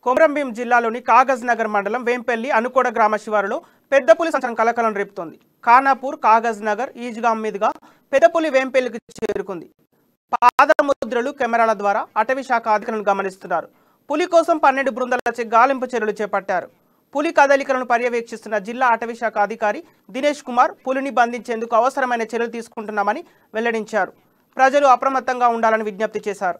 కొమరంభీం జిల్లాలోని కాగజ్ నగర్ మండలం వేంపల్లి అనుకోడ గ్రామ శివారులో పెద్ద పులి సంచలనం కలకలం రేపుతోంది. ఖానాపూర్ కాగజ్ నగర్ ఈజ్గాం మీదుగా పెద్ద పులి వేంపల్లికి చేరుకుంది. పాదముద్రలు కెమెరాల ద్వారా అటవీ శాఖ అధికారులను గమనిస్తున్నారు. పులి కోసం 12 బృందాలచే గాలింపు చర్యలు చేపట్టారు. పులి కదలికలను పర్యవేక్షిస్తున్న జిల్లా అటవీ శాఖ అధికారి దినేష్ కుమార్ పులిని బంధించేందుకు అవసరమైన చర్యలు తీసుకుంటున్నామని వెల్లడించారు. ప్రజలు అప్రమత్తంగా ఉండాలని విజ్ఞప్తి చేశారు.